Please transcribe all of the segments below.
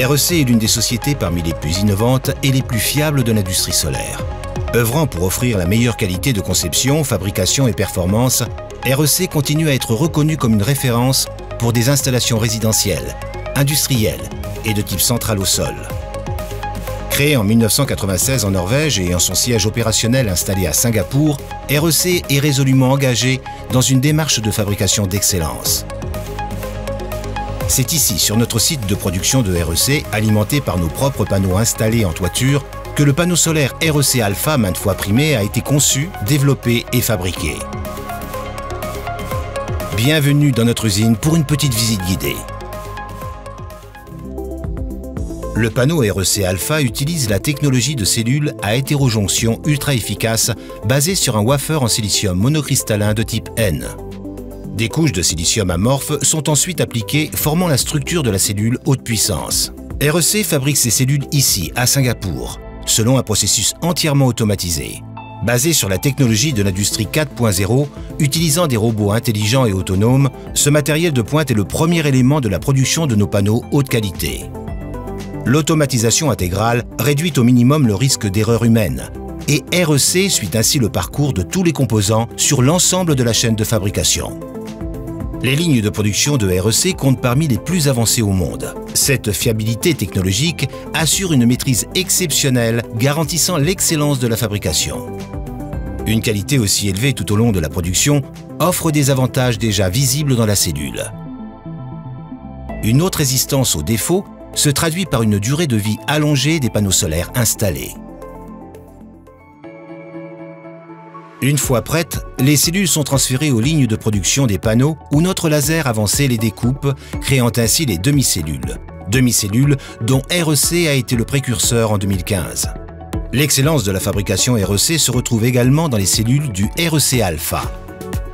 REC est l'une des sociétés parmi les plus innovantes et les plus fiables de l'industrie solaire. Œuvrant pour offrir la meilleure qualité de conception, fabrication et performance, REC continue à être reconnue comme une référence pour des installations résidentielles, industrielles et de type centrale au sol. Créée en 1996 en Norvège et ayant son siège opérationnel installé à Singapour, REC est résolument engagée dans une démarche de fabrication d'excellence. C'est ici, sur notre site de production de REC, alimenté par nos propres panneaux installés en toiture, que le panneau solaire REC Alpha, maintes fois primé, a été conçu, développé et fabriqué. Bienvenue dans notre usine pour une petite visite guidée. Le panneau REC Alpha utilise la technologie de cellules à hétérojonction ultra efficace basée sur un wafer en silicium monocristallin de type N. Des couches de silicium amorphes sont ensuite appliquées, formant la structure de la cellule haute puissance. REC fabrique ces cellules ici, à Singapour, selon un processus entièrement automatisé. Basé sur la technologie de l'industrie 4.0, utilisant des robots intelligents et autonomes, ce matériel de pointe est le premier élément de la production de nos panneaux haute qualité. L'automatisation intégrale réduit au minimum le risque d'erreur humaine, et REC suit ainsi le parcours de tous les composants sur l'ensemble de la chaîne de fabrication. Les lignes de production de REC comptent parmi les plus avancées au monde. Cette fiabilité technologique assure une maîtrise exceptionnelle garantissant l'excellence de la fabrication. Une qualité aussi élevée tout au long de la production offre des avantages déjà visibles dans la cellule. Une haute résistance aux défauts se traduit par une durée de vie allongée des panneaux solaires installés. Une fois prêtes, les cellules sont transférées aux lignes de production des panneaux où notre laser avancé les découpe, créant ainsi les demi-cellules. Demi-cellules dont REC a été le précurseur en 2015. L'excellence de la fabrication REC se retrouve également dans les cellules du REC Alpha.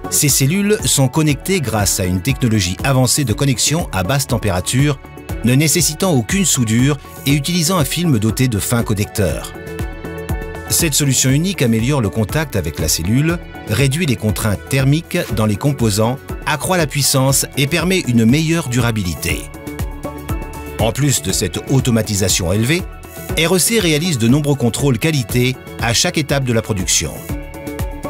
Ces cellules sont connectées grâce à une technologie avancée de connexion à basse température, ne nécessitant aucune soudure et utilisant un film doté de fins connecteurs. Cette solution unique améliore le contact avec la cellule, réduit les contraintes thermiques dans les composants, accroît la puissance et permet une meilleure durabilité. En plus de cette automatisation élevée, REC réalise de nombreux contrôles qualité à chaque étape de la production.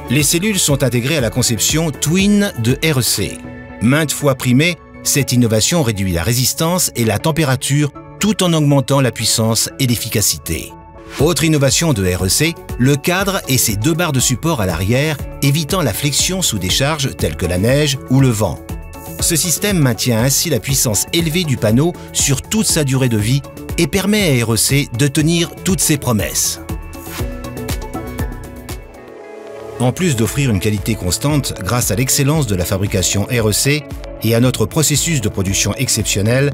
Les cellules sont intégrées à la conception Twin de REC. Maintes fois primée, cette innovation réduit la résistance et la température tout en augmentant la puissance et l'efficacité. Autre innovation de REC, le cadre et ses deux barres de support à l'arrière, évitant la flexion sous des charges telles que la neige ou le vent. Ce système maintient ainsi la puissance élevée du panneau sur toute sa durée de vie et permet à REC de tenir toutes ses promesses. En plus d'offrir une qualité constante grâce à l'excellence de la fabrication REC et à notre processus de production exceptionnel,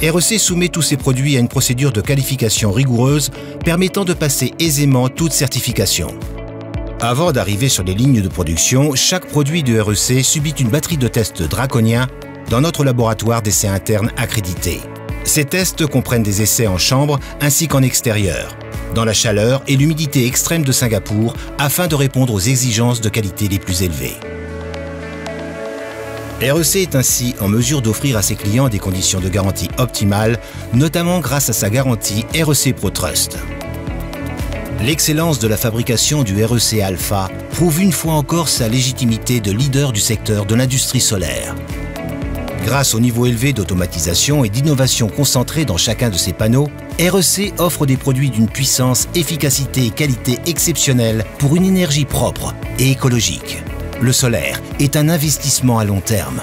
REC soumet tous ses produits à une procédure de qualification rigoureuse permettant de passer aisément toute certification. Avant d'arriver sur les lignes de production, chaque produit de REC subit une batterie de tests draconiens dans notre laboratoire d'essais internes accrédité. Ces tests comprennent des essais en chambre ainsi qu'en extérieur, dans la chaleur et l'humidité extrême de Singapour afin de répondre aux exigences de qualité les plus élevées. REC est ainsi en mesure d'offrir à ses clients des conditions de garantie optimales, notamment grâce à sa garantie REC ProTrust. L'excellence de la fabrication du REC Alpha prouve une fois encore sa légitimité de leader du secteur de l'industrie solaire. Grâce au niveau élevé d'automatisation et d'innovation concentrée dans chacun de ses panneaux, REC offre des produits d'une puissance, efficacité et qualité exceptionnelles pour une énergie propre et écologique. Le solaire est un investissement à long terme.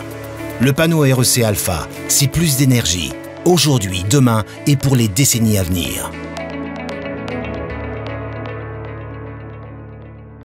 Le panneau REC Alpha, c'est plus d'énergie, aujourd'hui, demain et pour les décennies à venir.